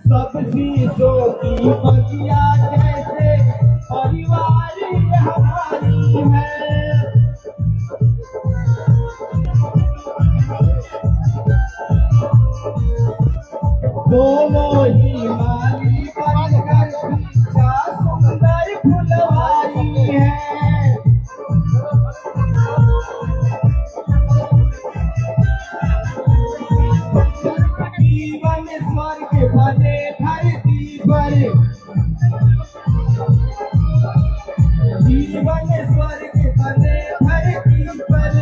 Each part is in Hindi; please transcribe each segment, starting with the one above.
सब शीशों की बगिया जैसे परिवार हमारी है। दोनों ही माली बनकर क्या सुंदर फुलवारी है। जीवन स्वर्ग बने धरती पर, जीवन स्वर्ग बने धरती पर,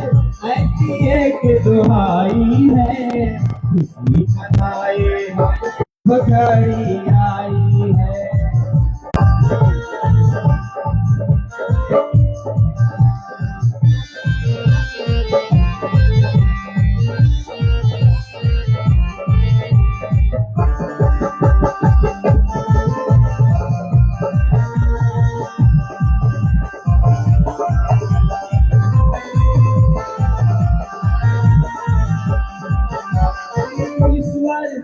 ऐसी एक दुहाई है। खुशी मनाए हम घड़ी आई है।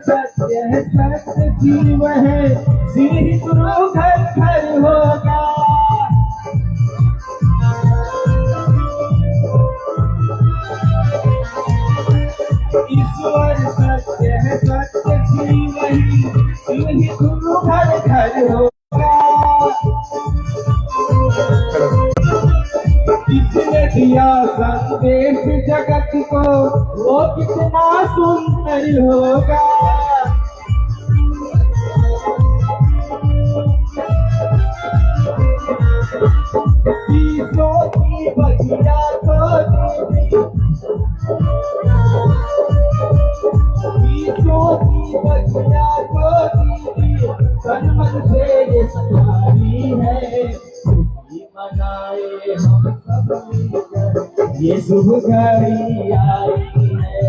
सत्य है, सत्य शिव है, श्री गुरु घर घर होगा। ईश्वर सत्य है, सत्य शिव ही, श्री गुरु घर घर होगा। किसने दिया संदेश जगत को, वो कितना सुंदर होगा। शीशों की बगिया को दीदी, शीशों की बगिया को दीदी, तन मन से ये सजानी है। खुशी मनाए हम सब मिलकर, ये शुभ घड़ी आई है।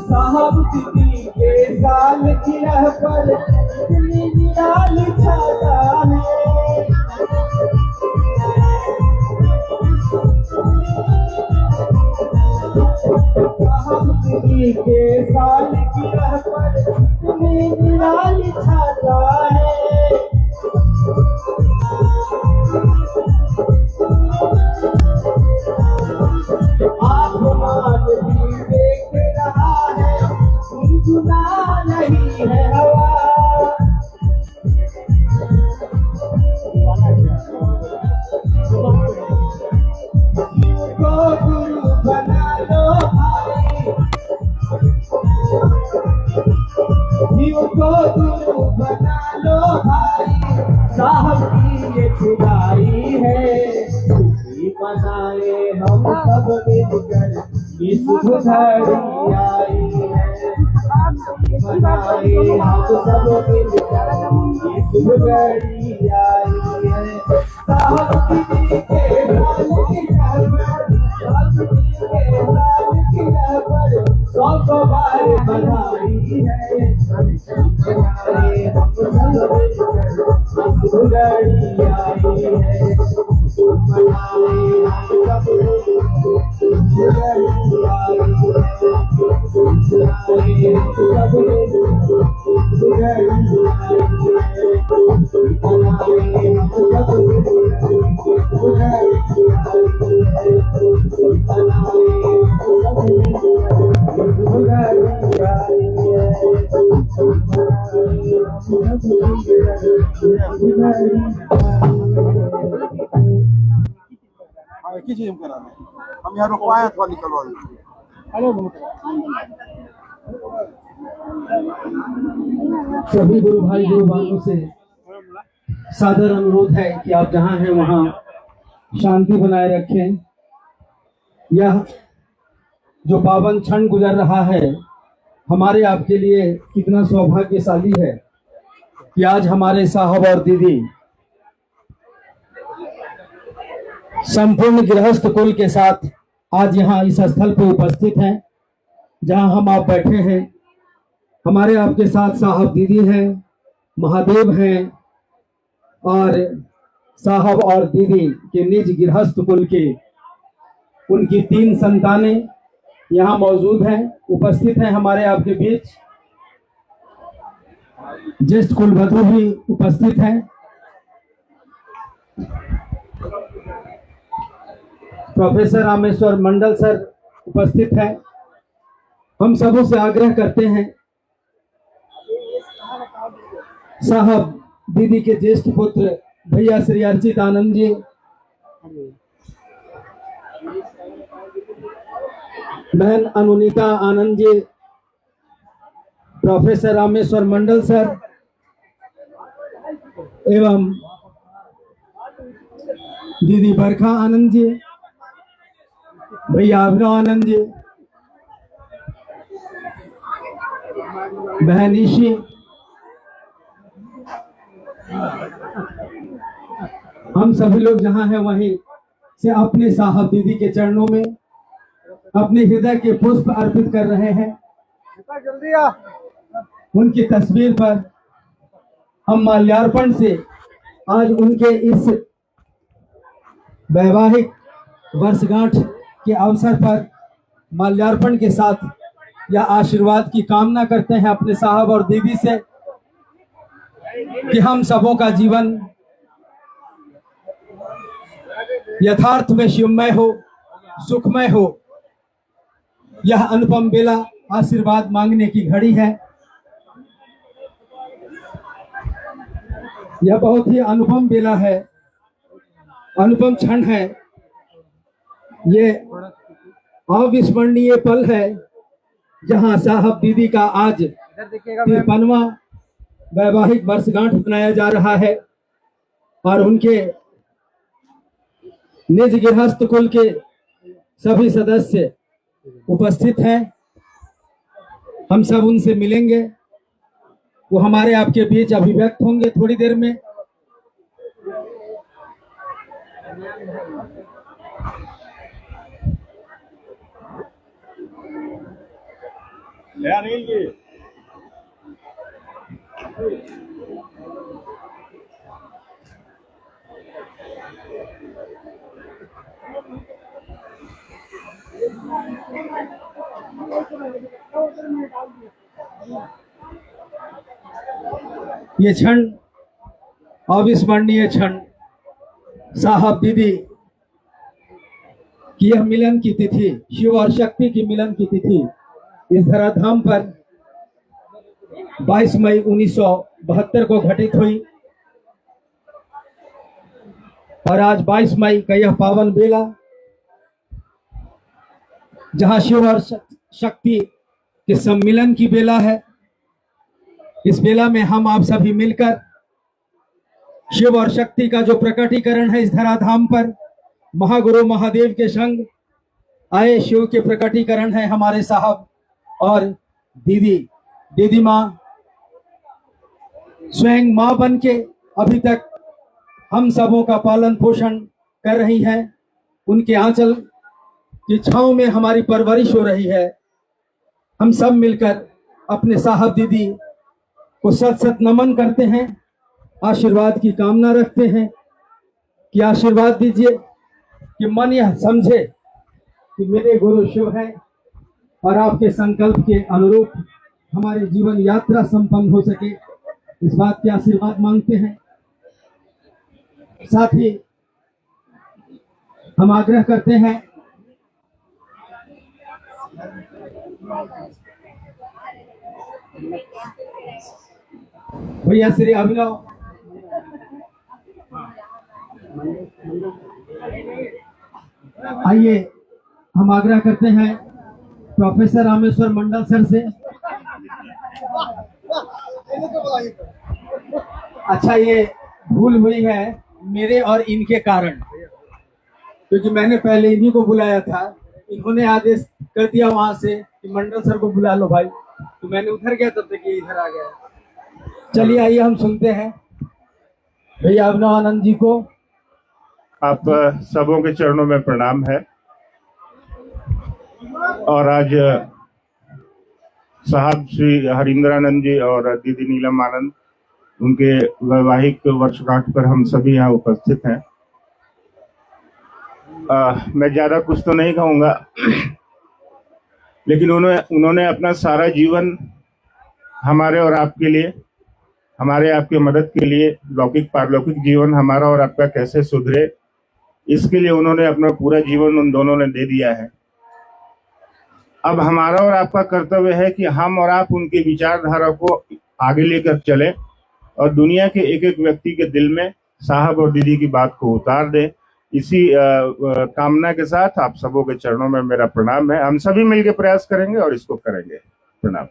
साहब दीदी के साल गिरह पर इतनी निराली छाता है। साहब दीदी के साल गिरह पर इतनी निराली छाता है। आसमान भी देख रहा है, गुनगुना नहीं है हवा। शिव को गुरु बना लो भाई, शिव को गुरु बना लो भाई, साहब की ये खुदाई है। खुशी मनाए हम सब मिलकर, ये शुभ घड़ी आई है। मनाए हम सब मिलकर, ये शुभ घड़ी आई है। साहब दीदी के साल की रहमत, साहब दीदी के साल की रहमत, 100 बार बधाई है। मनाए हम सब मिलकर, ये शुभ घड़ी आई है। मनाए हम सब एक ही चीज हम करा रहे हैं, हम यहाँ रुकवाए अथवा निकलवा सभी गुरु भाई गुरु बहनों से सादर अनुरोध है कि आप जहां हैं वहां शांति बनाए रखें। यह जो पावन क्षण गुजर रहा है हमारे आपके लिए कितना सौभाग्यशाली है कि आज हमारे साहब और दीदी संपूर्ण गृहस्थ कुल के साथ आज यहाँ इस स्थल पर उपस्थित हैं जहाँ हम आप बैठे हैं। हमारे आपके साथ साहब दीदी हैं, महादेव हैं और साहब और दीदी के निज गृहस्थ कुल के उनकी 3 संतानें यहाँ मौजूद हैं, उपस्थित हैं हमारे आपके बीच। ज्येष्ठ कुलवधू भी उपस्थित हैं। प्रोफेसर रामेश्वर मंडल सर उपस्थित हैं। हम सबों से आग्रह करते हैं साहब दीदी के ज्येष्ठ पुत्र भैया श्री अर्चित आनंद जी, बहन अनुनीता आनंद जी, प्रोफेसर रामेश्वर मंडल सर एवं दीदी बरखा आनंद जी, भैया अभिनव आनंद जी, बहन ईशी, हम सभी लोग जहां हैं वहीं से अपने साहब दीदी के चरणों में अपने हृदय के पुष्प अर्पित कर रहे हैं। उनकी तस्वीर पर हम माल्यार्पण से आज उनके इस वैवाहिक वर्षगांठ के अवसर पर माल्यार्पण के साथ यह आशीर्वाद की कामना करते हैं अपने साहब और दीदी से कि हम सबों का जीवन यथार्थ में शिवमय हो, सुखमय हो। यह अनुपम बेला आशीर्वाद मांगने की घड़ी है। यह बहुत ही अनुपम बेला है, अनुपम क्षण है। ये अविस्मरणीय पल है जहां साहब दीदी का आज 53वां वैवाहिक वर्षगांठ मनाया जा रहा है और उनके निज गृहस्थ कुल के सभी सदस्य उपस्थित हैं। हम सब उनसे मिलेंगे, वो हमारे आपके बीच अभिव्यक्त होंगे थोड़ी देर में। ये क्षण अविस्मरणीय क्षण साहब दीदी की यह मिलन की तिथि, शिव और शक्ति की मिलन की तिथि इस धराधाम पर 22 मई 1972 को घटित हुई और आज 22 मई का यह पावन बेला जहां शिव और शक्ति के सम्मिलन की बेला है। इस बेला में हम आप सभी मिलकर शिव और शक्ति का जो प्रकटीकरण है इस धराधाम पर महागुरु महादेव के संग आए शिव के प्रकटीकरण है हमारे साहब और दीदी माँ स्वयं माँ बन के अभी तक हम सबों का पालन पोषण कर रही हैं। उनके आंचल की छांव में हमारी परवरिश हो रही है। हम सब मिलकर अपने साहब दीदी को सत सत नमन करते हैं, आशीर्वाद की कामना रखते हैं कि आशीर्वाद दीजिए कि मन यह समझे कि मेरे गुरु शिव हैं और आपके संकल्प के अनुरूप हमारी जीवन यात्रा संपन्न हो सके, इस बात के आशीर्वाद मांगते हैं। साथ ही हम आग्रह करते हैं भैया श्री अभिनव आइए, हम आग्रह करते हैं प्रोफेसर रामेश्वर मंडल सर से। अच्छा, ये भूल हुई है मेरे और इनके कारण, क्योंकि मैंने पहले इन्हीं को बुलाया था, इन्होंने आदेश कर दिया वहां से कि मंडल सर को बुला लो भाई, तो मैंने उधर गया तब तक ये इधर आ गया। चलिए आइए हम सुनते हैं भैया अभिनव आनंद जी को आप सबों के चरणों में प्रणाम है। और आज साहब श्री हरिंद्रानंद जी और दीदी नीलम आनंद, उनके वैवाहिक वर्षगांठ पर हम सभी यहाँ उपस्थित हैं। मैं ज्यादा कुछ तो नहीं कहूँगा, लेकिन उन्होंने अपना सारा जीवन हमारे और आपके लिए, हमारे आपकी मदद के लिए, लौकिक पारलौकिक जीवन हमारा और आपका कैसे सुधरे, इसके लिए उन्होंने अपना पूरा जीवन उन दोनों ने दे दिया है। अब हमारा और आपका कर्तव्य है कि हम और आप उनकी विचारधारा को आगे लेकर चलें और दुनिया के एक एक व्यक्ति के दिल में साहब और दीदी की बात को उतार दें। इसी कामना के साथ आप सबों के चरणों में मेरा प्रणाम है। हम सभी मिलकर प्रयास करेंगे और इसको करेंगे। प्रणाम।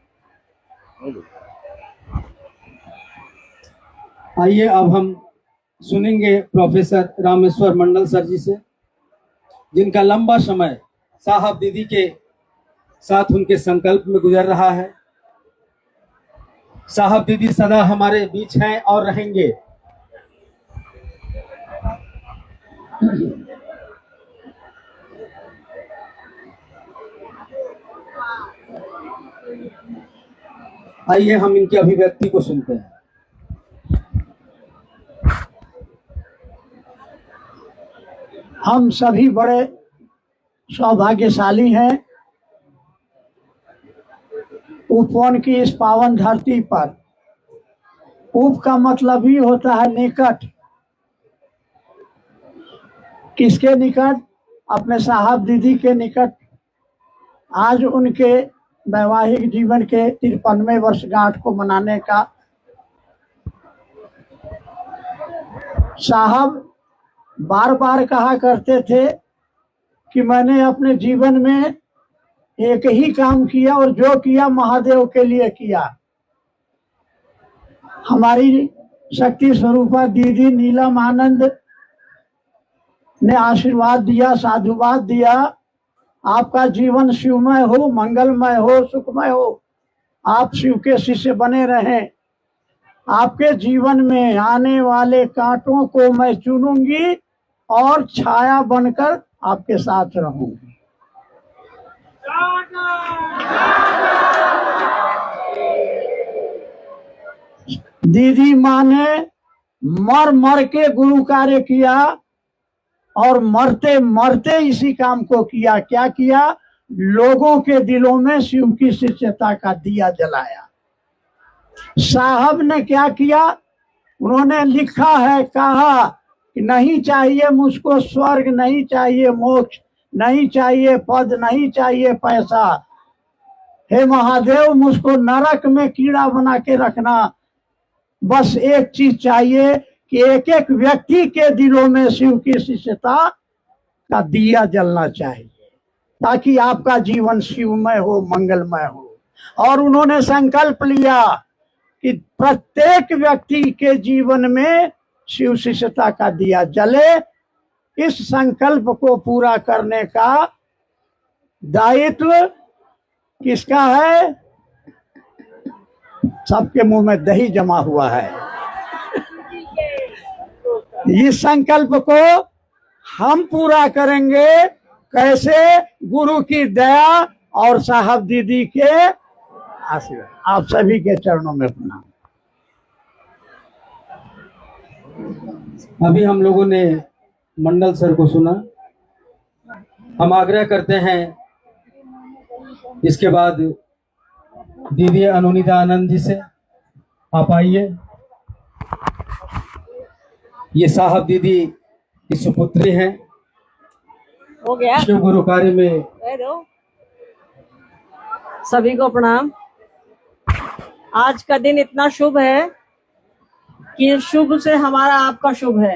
आइए अब हम सुनेंगे प्रोफेसर रामेश्वर मंडल सर जी से, जिनका लंबा समय साहब दीदी के साथ उनके संकल्प में गुजर रहा है। साहब दीदी सदा हमारे बीच हैं और रहेंगे। आइए हम इनकी अभिव्यक्ति को सुनते हैं। हम सभी बड़े सौभाग्यशाली हैं उपवन की इस पावन धरती पर। उप का मतलब ही होता है निकट। किसके निकट? अपने साहब दीदी के निकट। आज उनके वैवाहिक जीवन के 53वें वर्षगांठ को मनाने का। साहब बार बार कहा करते थे कि मैंने अपने जीवन में एक ही काम किया और जो किया महादेव के लिए किया। हमारी शक्ति स्वरूपा दीदी नीलम आनंद ने आशीर्वाद दिया, साधुवाद दिया, आपका जीवन शिवमय हो, मंगलमय हो, सुखमय हो, आप शिव के शिष्य बने रहें। आपके जीवन में आने वाले कांटों को मैं चुनूंगी और छाया बनकर आपके साथ रहूंगी। दीदी माँ ने मर मर के गुरु कार्य किया और मरते मरते इसी काम को किया। क्या किया? लोगों के दिलों में शिव की शिष्यता का दिया जलाया। साहब ने क्या किया? उन्होंने लिखा है, कहा कि नहीं चाहिए मुझको स्वर्ग, नहीं चाहिए मोक्ष, नहीं चाहिए पद, नहीं चाहिए पैसा। हे महादेव, मुझको नरक में कीड़ा बना के रखना। बस एक चीज चाहिए कि एक एक व्यक्ति के दिलों में शिव की शिष्यता का दिया जलना चाहिए, ताकि आपका जीवन शिवमय हो, मंगलमय हो। और उन्होंने संकल्प लिया कि प्रत्येक व्यक्ति के जीवन में शिव शिष्यता का दिया जले। इस संकल्प को पूरा करने का दायित्व किसका है? सबके मुंह में दही जमा हुआ है। इस संकल्प को हम पूरा करेंगे कैसे? गुरु की दया और साहब दीदी के आशीर्वाद। आप सभी के चरणों में प्रणाम। अभी हम लोगों ने मंडल सर को सुना। हम आग्रह करते हैं इसके बाद दीदी अनुनीता आनंद जी से। आप आइए। ये साहब दीदी की सुपुत्री हैं। हो गया। शिव गुरु कार्य में सभी को प्रणाम। आज का दिन इतना शुभ है कि शुभ से हमारा आपका शुभ है।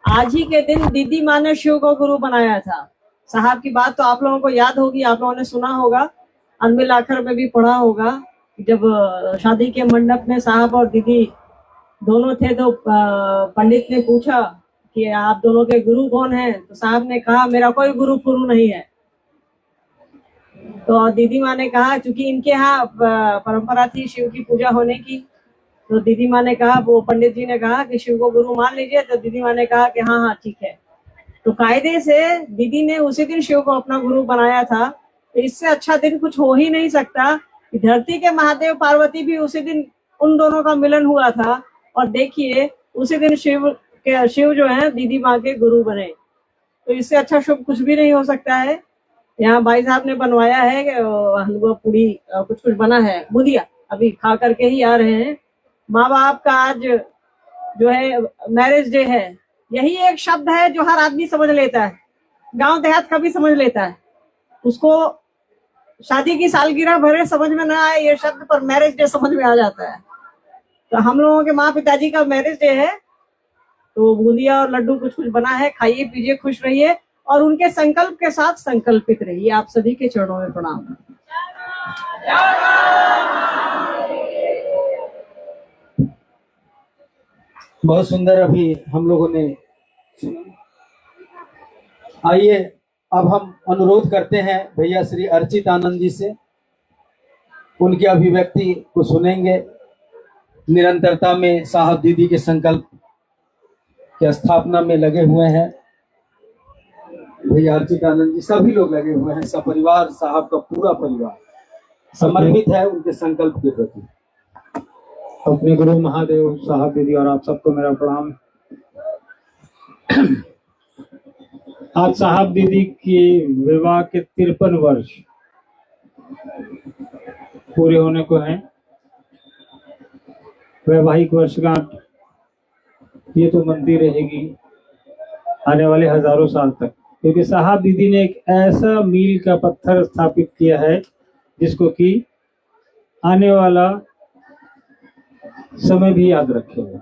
आज ही के दिन दीदी माँ ने शिव को गुरु बनाया था। साहब की बात तो आप लोगों को याद होगी, आप लोगों ने सुना होगा, अनबिल आखिर में भी पढ़ा होगा। जब शादी के मंडप में साहब और दीदी दोनों थे तो पंडित ने पूछा कि आप दोनों के गुरु कौन हैं? तो साहब ने कहा मेरा कोई गुरु पुरु नहीं है। तो दीदी माँ ने कहा, क्योंकि इनके यहाँ परंपरा थी शिव की पूजा होने की, तो दीदी माँ ने कहा, वो पंडित जी ने कहा कि शिव को गुरु मान लीजिए। तो दीदी माँ ने कहा कि हाँ हाँ ठीक है। तो कायदे से दीदी ने उसी दिन शिव को अपना गुरु बनाया था। तो इससे अच्छा दिन कुछ हो ही नहीं सकता कि धरती के महादेव पार्वती भी उसी दिन उन दोनों का मिलन हुआ था, और देखिए उसी दिन शिव जो है दीदी माँ के गुरु बने। तो इससे अच्छा शुभ कुछ भी नहीं हो सकता है। यहाँ भाई साहब ने बनवाया है हलवा पूड़ी कुछ कुछ बना है, बुंदिया अभी खा करके ही आ रहे हैं। माँ बाप का आज जो है मैरिज डे है, यही एक शब्द है जो हर आदमी समझ लेता है, गांव देहात का भी समझ लेता है। उसको शादी की सालगिरह भरे समझ में ना आए ये शब्द, पर मैरिज डे समझ में आ जाता है। तो हम लोगों के माँ पिताजी का मैरिज डे है, तो बूंदिया और लड्डू कुछ कुछ बना है, खाइए पीजिए खुश रहिए और उनके संकल्प के साथ संकल्पित रहिए। आप सभी के चरणों में प्रणाम। बहुत सुंदर अभी हम लोगों ने सुना। आइए अब हम अनुरोध करते हैं भैया श्री अर्चित आनंद जी से, उनकी अभिव्यक्ति को सुनेंगे। निरंतरता में साहब दीदी के संकल्प की स्थापना में लगे हुए हैं भैया अर्चित आनंद जी, सभी लोग लगे हुए हैं, सपरिवार साहब का पूरा परिवार समर्पित है उनके संकल्प के प्रति। अपने गुरु महादेव साहब दीदी और आप सबको मेरा प्रणाम। आज साहब दीदी की विवाह के 53 वर्ष पूरे होने को हैं। वैवाहिक वर्षगांठ ये तो बनती रहेगी आने वाले हजारों साल तक, क्योंकि साहब दीदी ने एक ऐसा मील का पत्थर स्थापित किया है जिसको कि आने वाला समय भी याद रखेगा।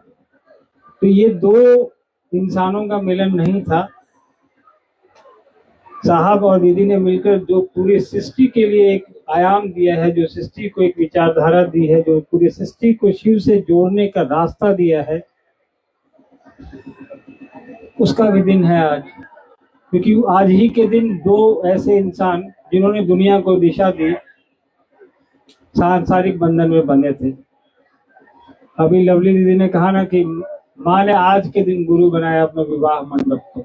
तो ये दो इंसानों का मिलन नहीं था, साहब और दीदी ने मिलकर जो पूरी सृष्टि के लिए एक आयाम दिया है, जो सृष्टि को एक विचारधारा दी है, जो पूरी सृष्टि को शिव से जोड़ने का रास्ता दिया है, उसका भी दिन है आज। क्योंकि आज ही के दिन दो ऐसे इंसान जिन्होंने दुनिया को दिशा दी सांसारिक बंधन में बंधे थे। अभी लवली दीदी ने कहा ना कि माँ ने आज के दिन गुरु बनाया अपना विवाह मंडप को।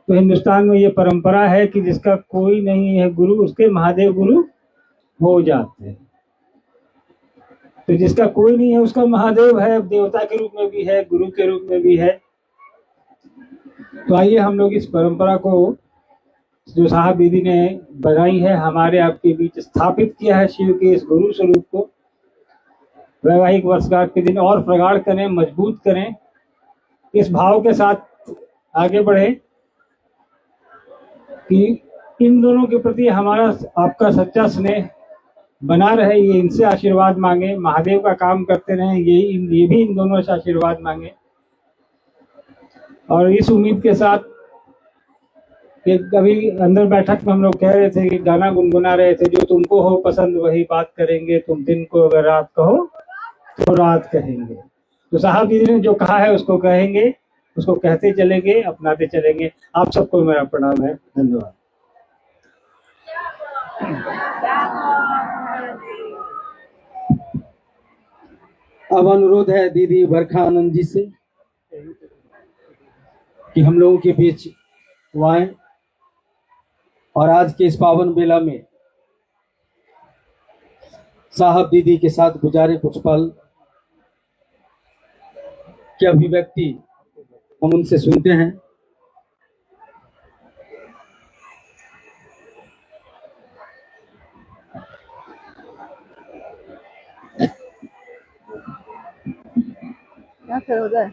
तो हिंदुस्तान में ये परंपरा है कि जिसका कोई नहीं है गुरु, उसके महादेव गुरु हो जाते हैं। तो जिसका कोई नहीं है उसका महादेव है, देवता के रूप में भी है, गुरु के रूप में भी है। तो आइए हम लोग इस परंपरा को जो साहब दीदी ने बनाई है, हमारे आपके बीच स्थापित किया है, शिव के इस गुरु स्वरूप को वैवाहिक वर्षगांठ के दिन और प्रगाढ़ करें, मजबूत करें, इस भाव के साथ आगे बढ़े कि इन दोनों के प्रति हमारा आपका सच्चा स्नेह बना रहे। ये इनसे आशीर्वाद मांगे, महादेव का काम करते रहें, ये भी इन दोनों से आशीर्वाद मांगे। और इस उम्मीद के साथ कि कभी अंदर बैठक में हम लोग कह रहे थे कि गाना गुनगुना रहे थे, जो तुमको हो पसंद वही बात करेंगे, तुम दिन को अगर रात कहो तो रात कहेंगे। तो साहब दीदी ने जो कहा है उसको कहेंगे, उसको कहते चलेंगे, अपनाते चलेंगे। आप सबको मेरा प्रणाम है, धन्यवाद। अब अनुरोध है दीदी बरखा आनंद जी से कि हम लोगों के बीच वो आए और आज के इस पावन बेला में साहब दीदी के साथ गुजारे कुछ पल की अभिव्यक्ति हम उनसे सुनते हैं। क्या करो उधर?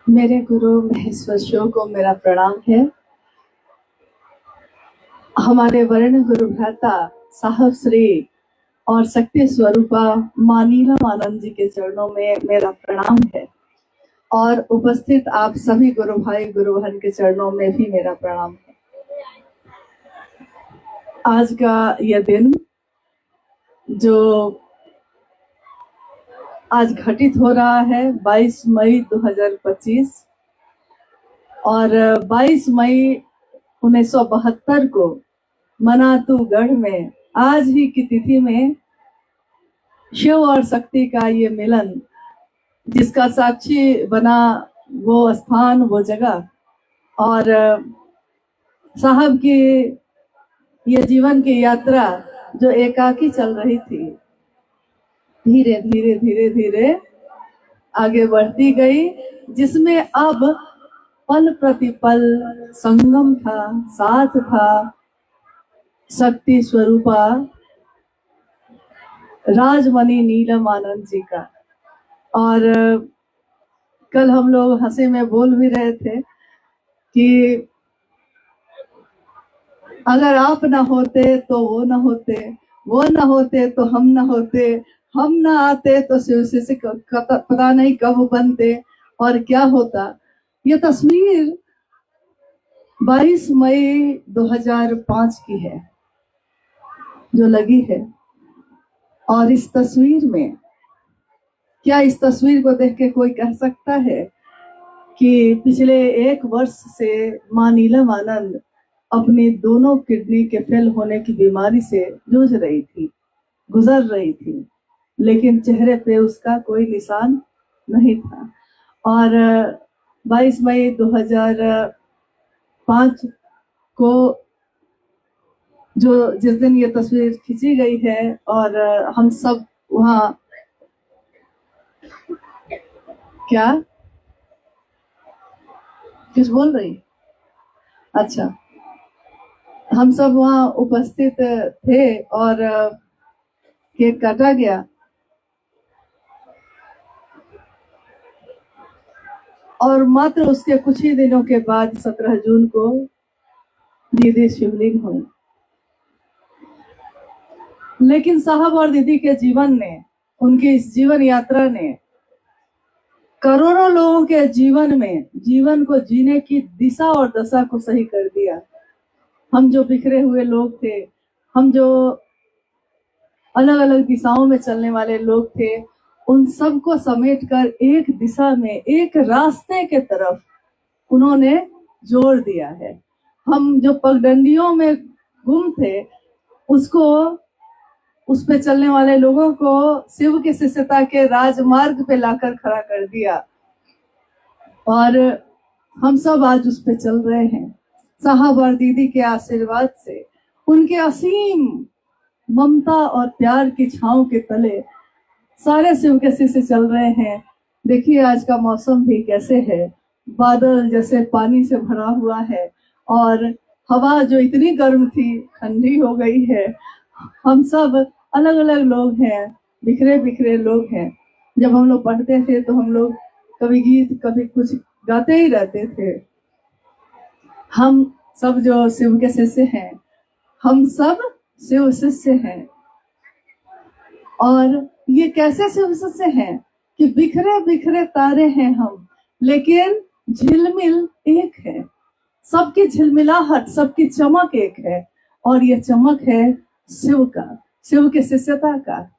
मेरे गुरु महेश्वर शिव को मेरा प्रणाम है। हमारे वर्ण गुरु भ्राता साहब श्री और शक्ति स्वरूपा मां नीलम आनंद जी के चरणों में मेरा प्रणाम है, और उपस्थित आप सभी गुरु भाई गुरु बहन के चरणों में भी मेरा प्रणाम है। आज का यह दिन जो आज घटित हो रहा है 22 मई 2025, और 22 मई 1972 को मनातूगढ़ में आज ही की तिथि में शिव और शक्ति का ये मिलन, जिसका साक्षी बना वो स्थान, वो जगह, और साहब की ये जीवन की यात्रा जो एकाकी चल रही थी, धीरे धीरे धीरे धीरे आगे बढ़ती गई, जिसमें अब पल प्रतिपल संगम था, साथ था शक्ति स्वरूपा राजमणि नीलम आनंद जी का। और कल हम लोग हंसी में बोल भी रहे थे कि अगर आप ना होते तो वो ना होते, वो ना होते तो हम ना होते, हम ना आते तो शिव से पता नहीं कब बनते और क्या होता। ये तस्वीर 22 मई 2005 की है जो लगी है। और इस तस्वीर में क्या, इस तस्वीर को देख के कोई कह सकता है कि पिछले 1 वर्ष से मां नीलम आनंद अपनी दोनों किडनी के फेल होने की बीमारी से जूझ रही थी, गुजर रही थी, लेकिन चेहरे पे उसका कोई निशान नहीं था। और 22 मई 2005 को जिस दिन ये तस्वीर खींची गई है और हम सब वहाँ, क्या कुछ बोल रही? अच्छा, हम सब वहाँ उपस्थित थे और केक काटा गया और मात्र उसके कुछ ही दिनों के बाद 17 जून को दीदी शिवलिंग हुई। लेकिन साहब और दीदी के जीवन ने, उनकी इस जीवन यात्रा ने करोड़ों लोगों के जीवन में, जीवन को जीने की दिशा और दशा को सही कर दिया। हम जो बिखरे हुए लोग थे, हम जो अलग अलग दिशाओं में चलने वाले लोग थे, उन सबको समेटकर एक दिशा में, एक रास्ते के तरफ उन्होंने जोड़ दिया है। हम जो पगडंडियों में गुम थे, उसको, उस पे चलने वाले लोगों को शिव की शिष्यता के राजमार्ग पे लाकर खड़ा कर दिया और हम सब आज उस पे चल रहे हैं। साहब और दीदी के आशीर्वाद से, उनके असीम ममता और प्यार की छांव के तले सारे शिव के शिष्य चल रहे हैं। देखिए आज का मौसम भी कैसे है, बादल जैसे पानी से भरा हुआ है और हवा जो इतनी गर्म थी ठंडी हो गई है। हम सब अलग अलग लोग हैं, बिखरे बिखरे लोग हैं। जब हम लोग पढ़ते थे तो हम लोग कभी गीत कभी कुछ गाते ही रहते थे। हम सब जो शिव के शिष्य हैं, हम सब शिव शिष्य हैं। और ये कैसे शिव शिष्य हैं कि बिखरे बिखरे तारे हैं हम, लेकिन झिलमिल एक है। सबकी झिलमिलाहट, सबकी चमक एक है और ये चमक है शिव का, शिव के शिष्यता का।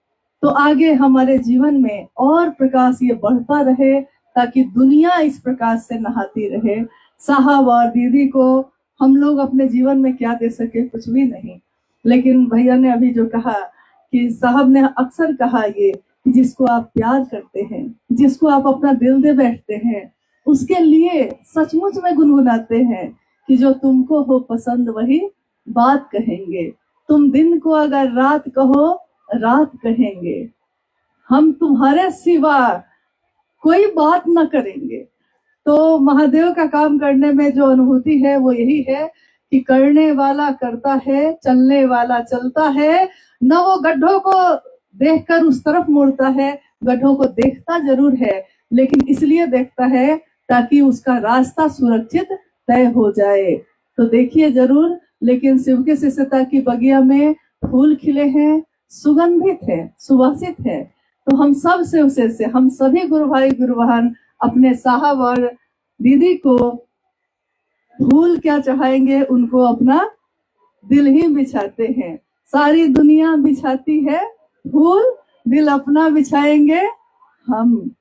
तो आगे हमारे जीवन में और प्रकाश ये बढ़ता रहे ताकि दुनिया इस प्रकाश से नहाती रहे। साहब और दीदी को हम लोग अपने जीवन में क्या दे सके, कुछ भी नहीं। लेकिन भैया ने अभी जो कहा कि साहब ने अक्सर कहा ये कि जिसको आप प्यार करते हैं, जिसको आप अपना दिल दे बैठते हैं, उसके लिए सचमुच में गुनगुनाते हैं कि जो तुमको हो पसंद वही बात कहेंगे। तुम दिन को अगर रात कहो रात कहेंगे, हम तुम्हारे सिवा कोई बात न करेंगे। तो महादेव का काम करने में जो अनुभूति है वो यही है कि करने वाला करता है, चलने वाला चलता है। न वो गड्ढों को देखकर उस तरफ मुड़ता है, गड्ढों को देखता जरूर है, लेकिन इसलिए देखता है ताकि उसका रास्ता सुरक्षित तय हो जाए। तो देखिए जरूर। लेकिन शिव के शिष्यता की बगिया में फूल खिले हैं, सुगंधित है, सुवासित है। तो हम सब शिव शिष्य, हम सभी गुरु भाई गुरु बहन अपने साहब और दीदी को फूल क्या चढ़ाएंगे, उनको अपना दिल ही बिछाते हैं। सारी दुनिया बिछाती है फूल, दिल अपना बिछाएंगे हम।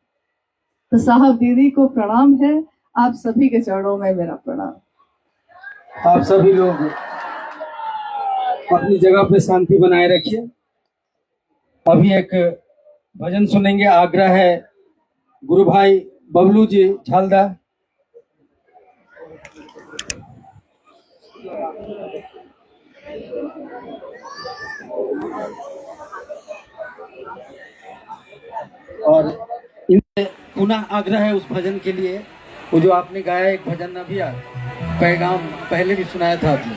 तो साहब दीदी को प्रणाम है, आप सभी के चरणों में मेरा प्रणाम। आप सभी लोग अपनी जगह पे शांति बनाए रखिए। अभी एक भजन सुनेंगे, आग्रह है गुरु भाई बबलू जी झालदा। और इनसे पुनः आग्रह है उस भजन के लिए, वो जो आपने गाया एक भजन ना भी पैगाम पहले भी सुनाया था आपने।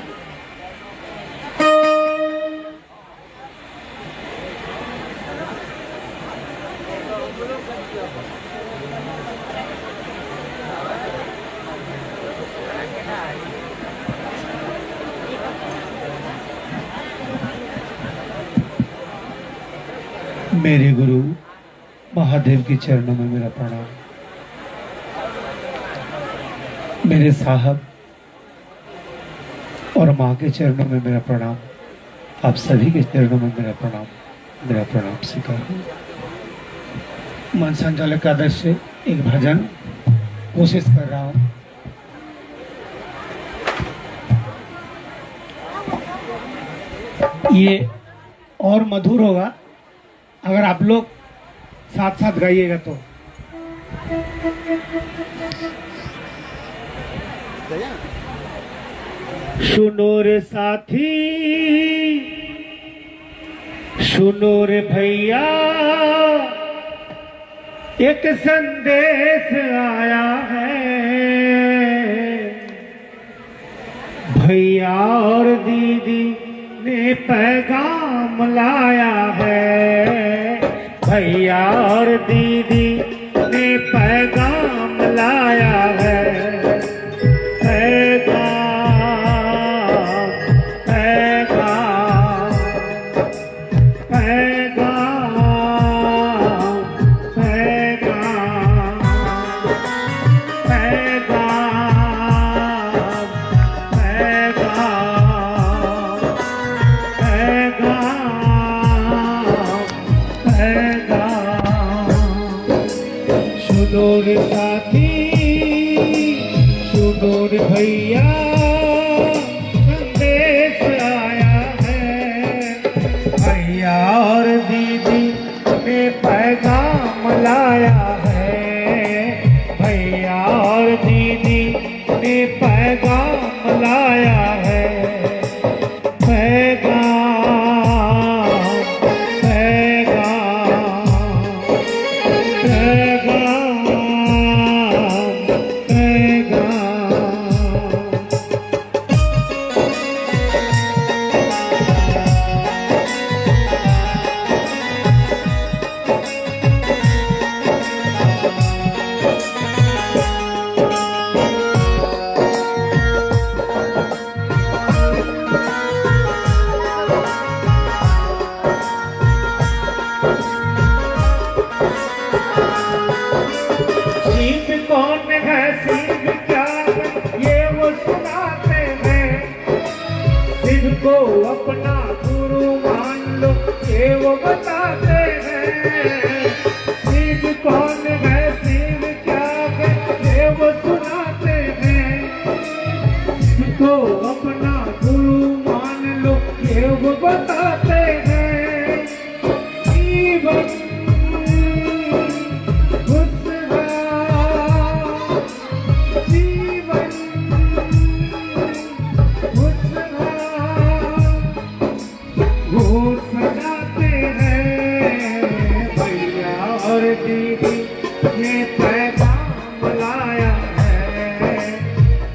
मेरे गुरु महादेव के चरणों में मेरा प्रणाम। मेरे साहब और माँ के चरणों में मेरा प्रणाम। आप सभी के चरणों में मेरा प्रणाम स्वीकार। मन संचालक का आदर्श से एक भजन कोशिश कर रहा हूँ। ये और मधुर होगा अगर आप लोग साथ साथ गाइएगा तो। सुनो रे साथी, सुनो रे भैया, एक संदेश आया है। भैया और दीदी ने पैगाम लाया है। भैया और दीदी ने पैगाम लाया है। सुनो रे साथी, सुनो रे भैया, संदेश आया है। भैया और दीदी ने पैगाम लाया है। भैया और दीदी ने पैगाम लाया है। कौन है सिद्ध क्या ये वो सुनाते हैं। सिद्ध को अपना गुरु मान लो ये वो बताते हैं। सिद्ध कौन है सिद्ध क्या है ये वो सुनाते हैं। सिद्ध को अपना गुरु मान लो ये वो बताते हैं। जीवन सजाते हैं। भैया और दीदी ने पैगाम लाया है।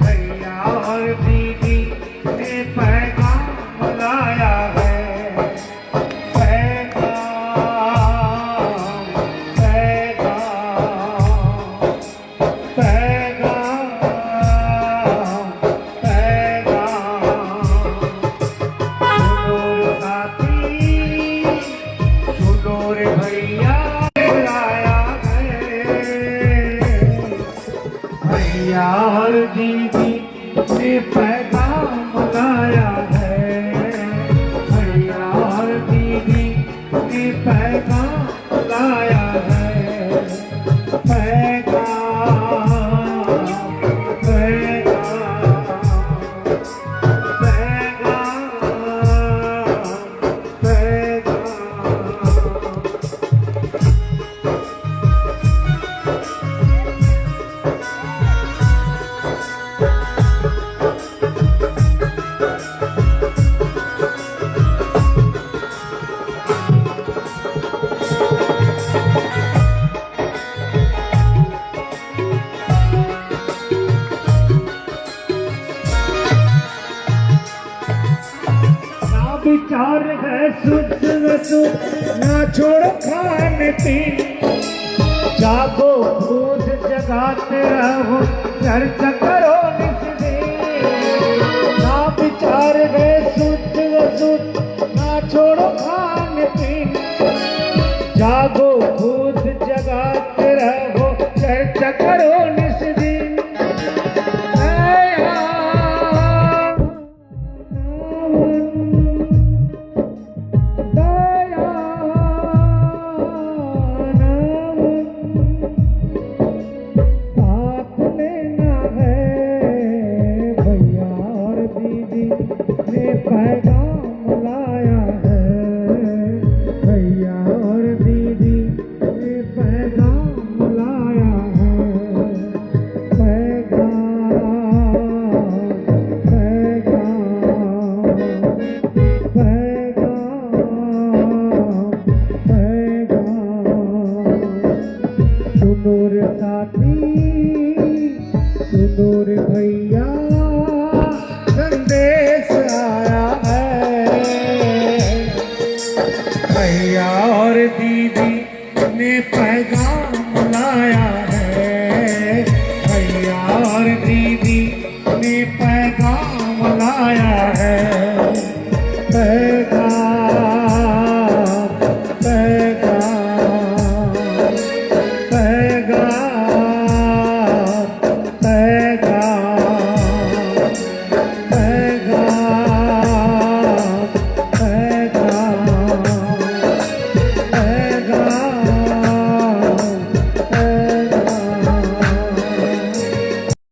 भैया और दीदी ने पैगाम लाया है। पैगाम पैगाम पैगाम भैया और दीदी ने पैगाम लाया है। भैया और दीदी ने पैगाम लाया है। पैगाम पैगाम विचार है शुद्ध ना छोड़ो खाने पीने, जागो भूत जगाते रहो चर्चा करो नित दिन। ना विचार है शुद्ध ना छोड़ो खाने पीने, जागो भूत जगाते रहो चर्चा करो नित दिन। पैगाम लाया है भैया और दीदी ने पैगाम लाया है। पैगाम पैगाम पैगाम पैगाम, सुनो रे साथी सुनो रे भैया